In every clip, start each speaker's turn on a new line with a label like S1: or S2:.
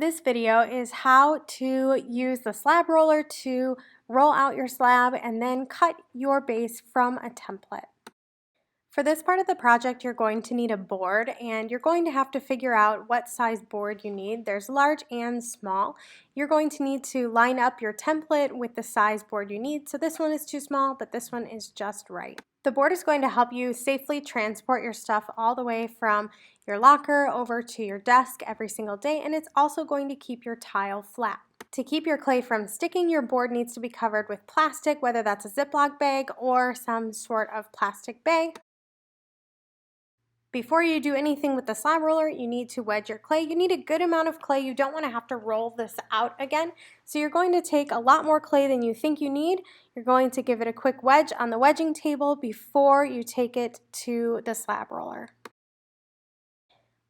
S1: This video is how to use the slab roller to roll out your slab and then cut your base from a template. For this part of the project, you're going to need a board and you're going to have to figure out what size board you need. There's large and small. You're going to need to line up your template with the size board you need. So this one is too small, but this one is just right. The board is going to help you safely transport your stuff all the way from your locker over to your desk every single day, and it's also going to keep your tile flat. To keep your clay from sticking, your board needs to be covered with plastic, whether that's a Ziploc bag or some sort of plastic bag. Before you do anything with the slab roller, you need to wedge your clay. You need a good amount of clay. You don't want to have to roll this out again. So you're going to take a lot more clay than you think you need. You're going to give it a quick wedge on the wedging table before you take it to the slab roller.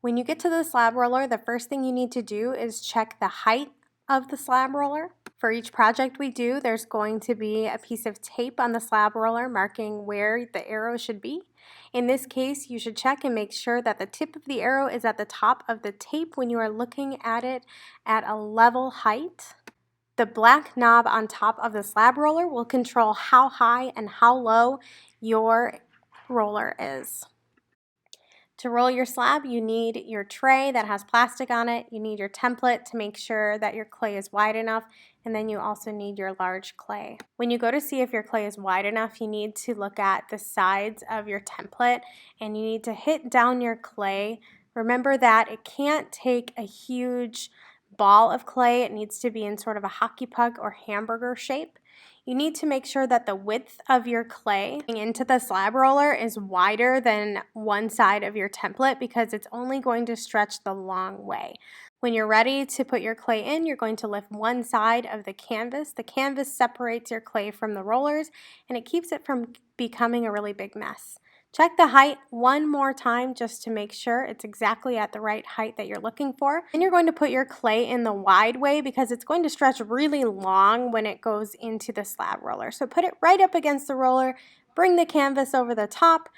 S1: When you get to the slab roller, the first thing you need to do is check the height of the slab roller. For each project we do, there's going to be a piece of tape on the slab roller marking where the arrow should be. In this case, you should check and make sure that the tip of the arrow is at the top of the tape when you are looking at it at a level height. The black knob on top of the slab roller will control how high and how low your roller is. To roll your slab, you need your tray that has plastic on it. You need your template to make sure that your clay is wide enough, and then you also need your large clay. When you go to see if your clay is wide enough, you need to look at the sides of your template and you need to hit down your clay. Remember that it can't take a huge ball of clay. It needs to be in sort of a hockey puck or hamburger shape. You need to make sure that the width of your clay into the slab roller is wider than one side of your template because it's only going to stretch the long way. When you're ready to put your clay in, you're going to lift one side of the canvas. The canvas separates your clay from the rollers and it keeps it from becoming a really big mess. Check the height one more time just to make sure it's exactly at the right height that you're looking for. Then you're going to put your clay in the wide way because it's going to stretch really long when it goes into the slab roller. So put it right up against the roller, bring the canvas over the top,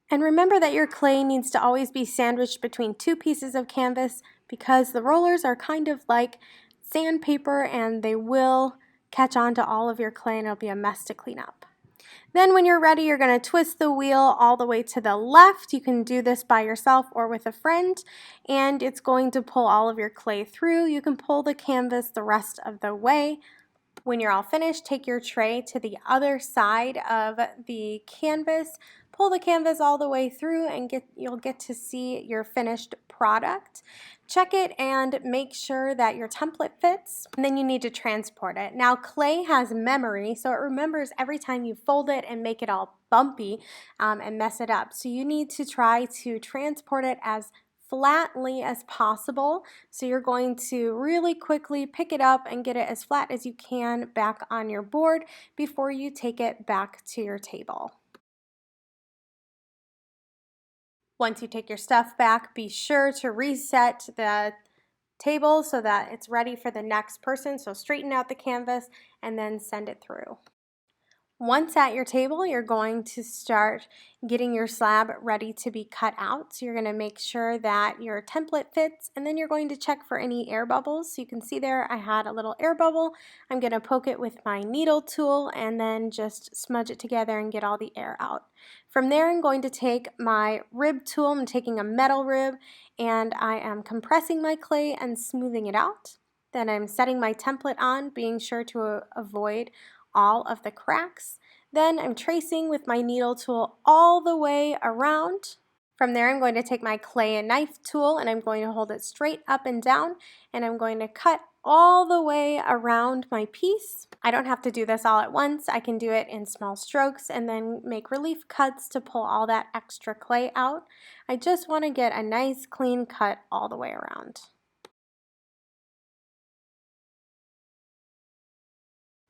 S1: and remember that your clay needs to always be sandwiched between two pieces of canvas because the rollers are kind of like sandpaper and they will catch on to all of your clay and it'll be a mess to clean up. Then when you're ready, you're going to twist the wheel all the way to the left. You can do this by yourself or with a friend, and it's going to pull all of your clay through. You can pull the canvas the rest of the way. When you're all finished, take your tray to the other side of the canvas, pull the canvas all the way through, and you'll get to see your finished product. Check it and make sure that your template fits, and then you need to transport it. Now, clay has memory, so it remembers every time you fold it and make it all bumpy and mess it up. So you need to try to transport it as flatly as possible. So you're going to really quickly pick it up and get it as flat as you can back on your board before you take it back to your table. Once you take your stuff back, be sure to reset the table so that it's ready for the next person. So straighten out the canvas and then send it through. Once at your table, you're going to start getting your slab ready to be cut out. So you're going to make sure that your template fits, and then you're going to check for any air bubbles. So you can see there I had a little air bubble. I'm going to poke it with my needle tool and then just smudge it together and get all the air out. From there, I'm going to take my rib tool. I'm taking a metal rib and I am compressing my clay and smoothing it out. Then I'm setting my template on, being sure to avoid all of the cracks. Then I'm tracing with my needle tool all the way around. From there, I'm going to take my clay and knife tool and I'm going to hold it straight up and down, and I'm going to cut all the way around my piece. I don't have to do this all at once. I can do it in small strokes and then make relief cuts to pull all that extra clay out. I just want to get a nice clean cut all the way around.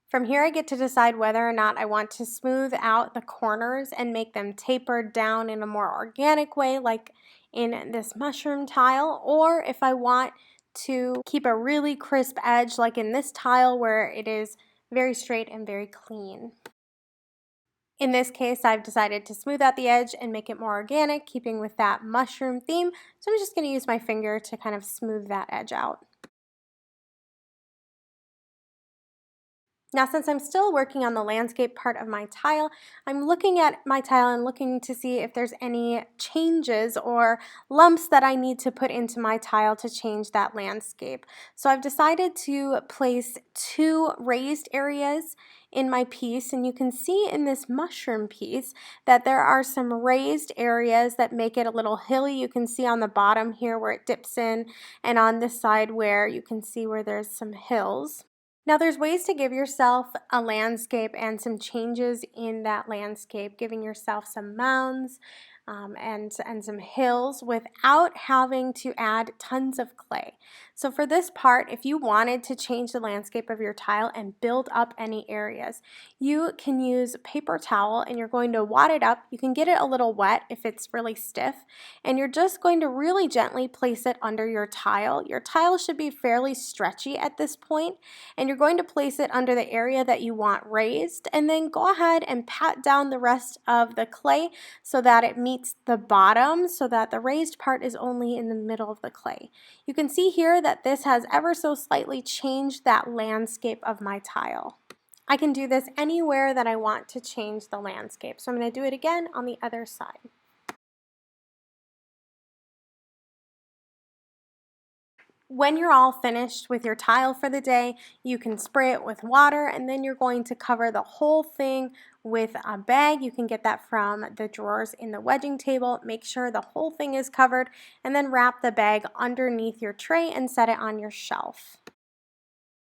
S1: From here, I get to decide whether or not I want to smooth out the corners and make them tapered down in a more organic way, like in this mushroom tile, or if I want to keep a really crisp edge, like in this tile where it is very straight and very clean. In this case, I've decided to smooth out the edge and make it more organic, keeping with that mushroom theme. So I'm just going to use my finger to kind of smooth that edge out. Now, since I'm still working on the landscape part of my tile, I'm looking at my tile and looking to see if there's any changes or lumps that I need to put into my tile to change that landscape. So I've decided to place 2 raised areas in my piece, and you can see in this mushroom piece that there are some raised areas that make it a little hilly. You can see on the bottom here where it dips in, and on this side where you can see where there's some hills. Now, there's ways to give yourself a landscape and some changes in that landscape, giving yourself some mounds and some hills without having to add tons of clay. So for this part, if you wanted to change the landscape of your tile and build up any areas, you can use paper towel and you're going to wad it up. You can get it a little wet if it's really stiff, and you're just going to really gently place it under your tile. Your tile should be fairly stretchy at this point, and you're going to place it under the area that you want raised, and then go ahead and pat down the rest of the clay so that it meets the bottom, so that the raised part is only in the middle of the clay. You can see here that this has ever so slightly changed that landscape of my tile. I can do this anywhere that I want to change the landscape. So I'm going to do it again on the other side. When you're all finished with your tile for the day, you can spray it with water, and then you're going to cover the whole thing with a bag. You can get that from the drawers in the wedging table. Make sure the whole thing is covered, and then wrap the bag underneath your tray and set it on your shelf.